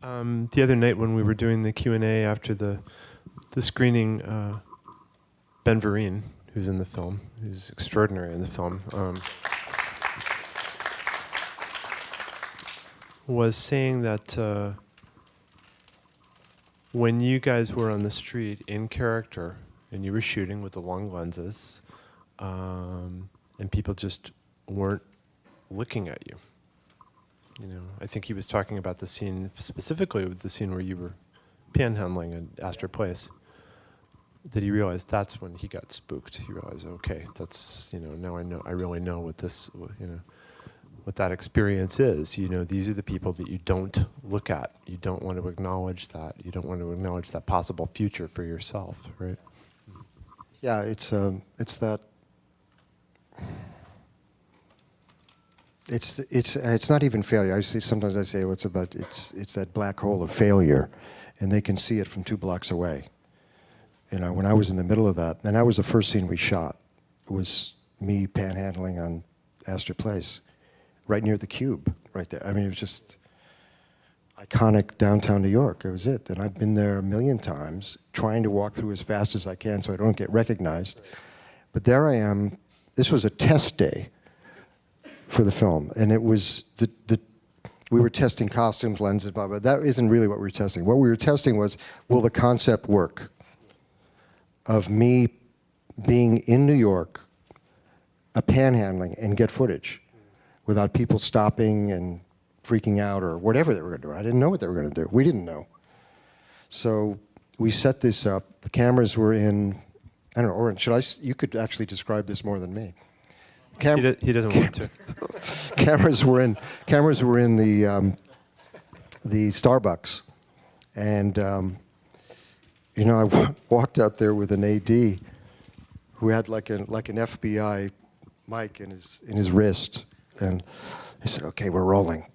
The other night when we were doing the Q&A after the screening, Ben Vereen, who's in the film, who's extraordinary in the film, was saying that when you guys were on the street in character and you were shooting with the long lenses, and people just weren't looking at you. You know, I think he was talking about the scene, specifically with the scene where you were panhandling at Astor Place, that he realized that's when he got spooked. He realized, okay, that's, you know, now I really know what this, you know, what that experience is. You know, these are the people that you don't look at. You don't want to acknowledge that. You don't want to acknowledge that possible future for yourself, right? Yeah, it's that. It's not even failure. Sometimes I say, it's that black hole of failure, and they can see it from 2 blocks away. You know, when I was in the middle of that, and that was the first scene we shot. It was me panhandling on Astor Place, right near the Cube, right there. I mean, it was just iconic downtown New York. It was it, and I've been there a million times, trying to walk through as fast as I can so I don't get recognized. But there I am. This was a test day for the film, and it was we were testing costumes, lenses, blah, blah. That isn't really what we were testing. What we were testing was, will the concept work of me being in New York, panhandling, and get footage without people stopping and freaking out or whatever they were going to do. I didn't know what they were going to do. We didn't know. So we set this up. The cameras were in, I don't know, Oren, you could actually describe this more than me. He doesn't want to. Cameras were in the Starbucks, and you know, I walked out there with an AD who had like an FBI mic in his wrist, and he said, "Okay, we're rolling."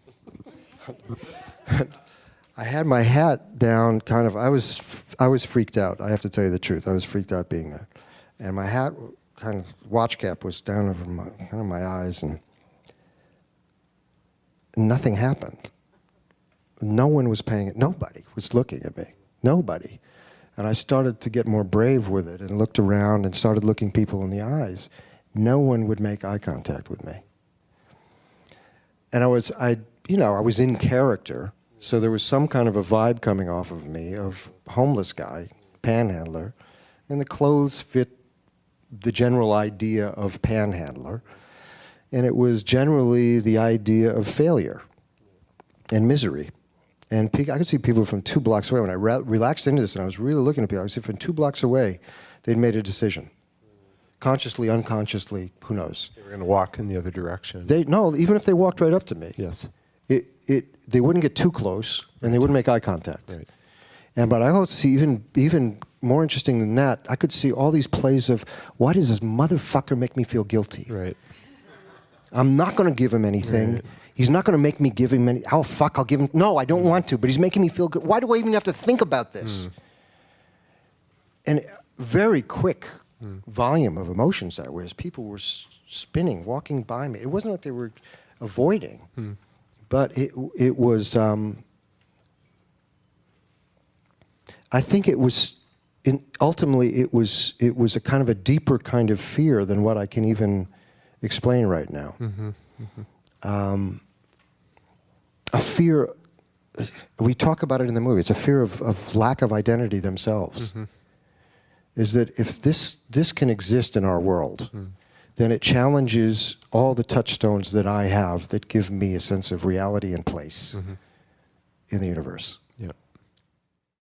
I had my hat down, kind of. I was freaked out. I have to tell you the truth. I was freaked out being there, and my hat, kind of watch cap, was down over my eyes, and nothing happened. No one was paying it. Nobody was looking at me. Nobody. And I started to get more brave with it and looked around and started looking people in the eyes. No one would make eye contact with me. And I was in character, so there was some kind of a vibe coming off of me of homeless guy, panhandler, and the clothes fit the general idea of panhandler, and it was generally the idea of failure and misery. And I could see people from 2 blocks away. When I relaxed into this and I was really looking at people, I could see from 2 blocks away, they'd made a decision. Consciously, unconsciously, who knows? They were going to walk in the other direction. No, even if they walked right up to me. Yes. They wouldn't get too close, and they wouldn't make eye contact. Right. But I also see even more interesting than that, I could see all these plays of, why does this motherfucker make me feel guilty? Right. I'm not going to give him anything. Right. He's not going to make me give him any, oh fuck, I'll give him, no, I don't want to, but he's making me feel good. Why do I even have to think about this? And very quick volume of emotions there, whereas people were spinning, walking by me. It wasn't what they were avoiding, but it was, I think it was, ultimately it was a kind of a deeper kind of fear than what I can even explain right now. A fear, we talk about it in the movie, it's a fear of lack of identity themselves. Is that if this can exist in our world, then it challenges all the touchstones that I have that give me a sense of reality and place in the universe.